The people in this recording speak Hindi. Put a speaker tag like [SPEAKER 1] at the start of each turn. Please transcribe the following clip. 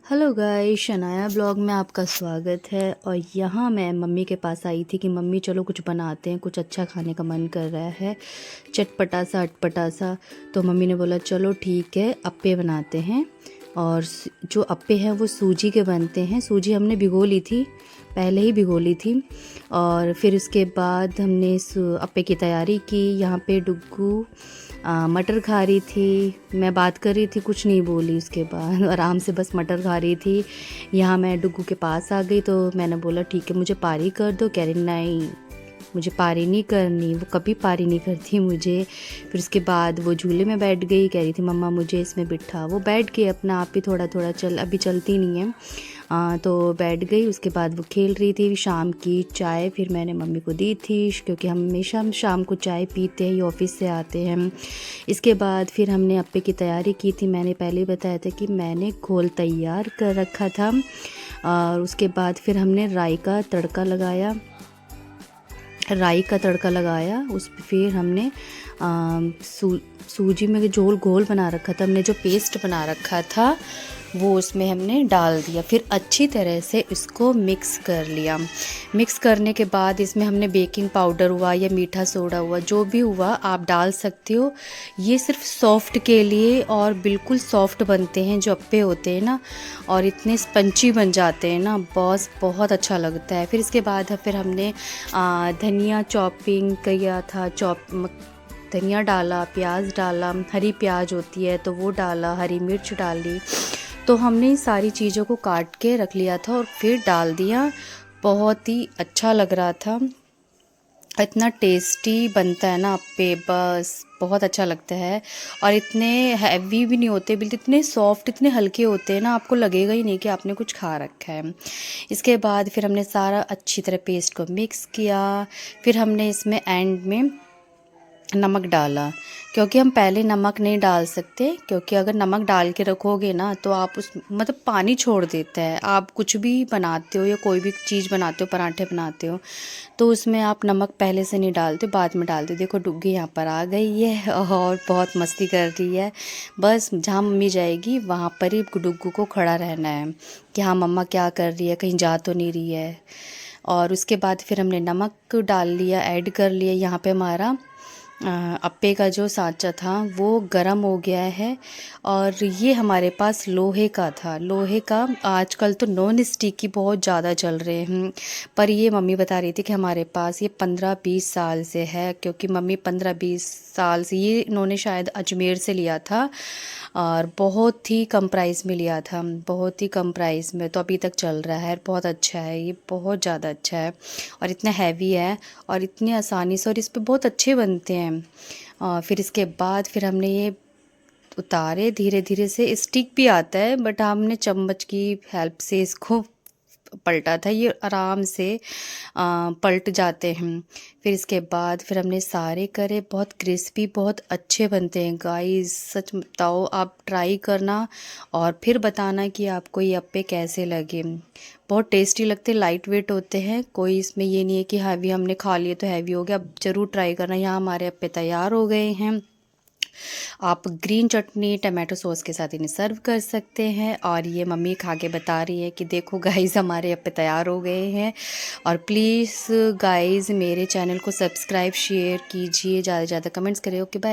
[SPEAKER 1] हेलो गाइस, शनाया ब्लॉग में आपका स्वागत है। और यहाँ मैं मम्मी के पास आई थी कि मम्मी चलो कुछ बनाते हैं, कुछ अच्छा खाने का मन कर रहा है, चटपटा सा अटपटा सा। तो मम्मी ने बोला चलो ठीक है, अप्पे बनाते हैं। और जो अप्पे हैं वो सूजी के बनते हैं। सूजी हमने भिगो ली थी, पहले ही भिगो ली थी। और फिर उसके बाद हमने इस अप्पे की तैयारी की। यहाँ पे डुग्गू मटर खा रही थी, मैं बात कर रही थी, कुछ नहीं बोली। उसके बाद आराम से बस मटर खा रही थी। यहाँ मैं डुग्गू के पास आ गई तो मैंने बोला ठीक है मुझे पारी कर दो। कह रही नहीं मुझे पारी नहीं करनी, वो कभी पारी नहीं करती मुझे। फिर उसके बाद वो झूले में बैठ गई, कह रही थी मम्मा मुझे इसमें बिठा। वो बैठ गई अपना आप ही, थोड़ा थोड़ा अभी चलती नहीं है। तो बैठ गई। उसके बाद वो खेल रही थी। शाम की चाय फिर मैंने मम्मी को दी थी, क्योंकि हम हमेशा शाम को चाय पीते हैं, ये ऑफिस से आते हैं। इसके बाद फिर हमने अप्पे की तैयारी की थी। मैंने पहले ही बताया था कि मैंने घोल तैयार कर रखा था। और उसके बाद फिर हमने राई का तड़का लगाया। उस पर फिर हमने सूजी में जो घोल बना रखा था, हमने जो पेस्ट बना रखा था वो उसमें हमने डाल दिया। फिर अच्छी तरह से इसको मिक्स कर लिया। मिक्स करने के बाद इसमें हमने बेकिंग पाउडर हुआ या मीठा सोडा हुआ, जो भी हुआ आप डाल सकते हो। ये सिर्फ सॉफ्ट के लिए, और बिल्कुल सॉफ्ट बनते हैं जो अप्पे होते हैं ना, और इतने स्पंची बन जाते हैं ना, बॉस बहुत अच्छा लगता है। फिर इसके बाद फिर हमने धनिया चॉपिंग किया था, धनिया डाला, प्याज डाला, हरी प्याज होती है तो वो डाला, हरी मिर्च डाली। तो हमने सारी चीज़ों को काट के रख लिया था और फिर डाल दिया। बहुत ही अच्छा लग रहा था, इतना टेस्टी बनता है ना अप्पे, बस बहुत अच्छा लगता है। और इतने हैवी भी नहीं होते, बिल्कुल इतने सॉफ्ट, इतने हल्के होते हैं ना, आपको लगेगा ही नहीं कि आपने कुछ खा रखा है। इसके बाद फिर हमने सारा अच्छी तरह पेस्ट को मिक्स किया। फिर हमने इसमें एंड में नमक डाला, क्योंकि हम पहले नमक नहीं डाल सकते, क्योंकि अगर नमक डाल के रखोगे ना तो आप उस मतलब पानी छोड़ देता है। आप कुछ भी बनाते हो या कोई भी चीज़ बनाते हो, पराठे बनाते हो, तो उसमें आप नमक पहले से नहीं डालते, बाद में डालते। देखो डुग्गी यहाँ पर आ गई है और बहुत मस्ती कर रही है। बस जहाँ मम्मी जाएगी वहाँ पर ही डुग्गू को खड़ा रहना है कि हाँ मम्मा क्या कर रही है, कहीं जा तो नहीं रही है। और उसके बाद फिर हमने नमक डाल लिया, ऐड कर लिया। यहाँ पे हमारा अप्पे का जो सांचा था वो गरम हो गया है। और ये हमारे पास लोहे का था, लोहे का। आजकल तो नॉन स्टिक की बहुत ज़्यादा चल रहे हैं, पर ये मम्मी बता रही थी कि हमारे पास ये 15-20 साल से है, क्योंकि मम्मी 15-20 साल से, ये इन्होंने शायद अजमेर से लिया था और बहुत ही कम प्राइस में लिया था, बहुत ही कम प्राइस में। तो अभी तक चल रहा है, बहुत अच्छा है ये, बहुत ज़्यादा अच्छा है। और इतना हैवी है और इतनी आसानी से, और इस पे बहुत अच्छे बनते हैं। फिर इसके बाद फिर हमने ये उतारे धीरे धीरे से। स्टिक भी आता है बट हमने चम्मच की हेल्प से इसको पलटा था, ये आराम से पलट जाते हैं। फिर इसके बाद फिर हमने सारे करे, बहुत क्रिस्पी, बहुत अच्छे बनते हैं गाइस। सच बताओ, आप ट्राई करना और फिर बताना कि आपको ये अप्पे कैसे लगे। बहुत टेस्टी लगते, लाइट वेट होते हैं, कोई इसमें ये नहीं है कि हैवी हमने खा लिए तो हैवी हो गया। अब ज़रूर ट्राई करना। यहाँ हमारे अप्पे तैयार हो गए हैं। आप ग्रीन चटनी टमाटो सॉस के साथ इन्हें सर्व कर सकते हैं। और ये मम्मी खा के बता रही है कि देखो गाइस हमारे अप्पे तैयार हो गए हैं। और प्लीज़ गाइस मेरे चैनल को सब्सक्राइब शेयर कीजिए, ज़्यादा से ज़्यादा कमेंट्स करें। Okay bye.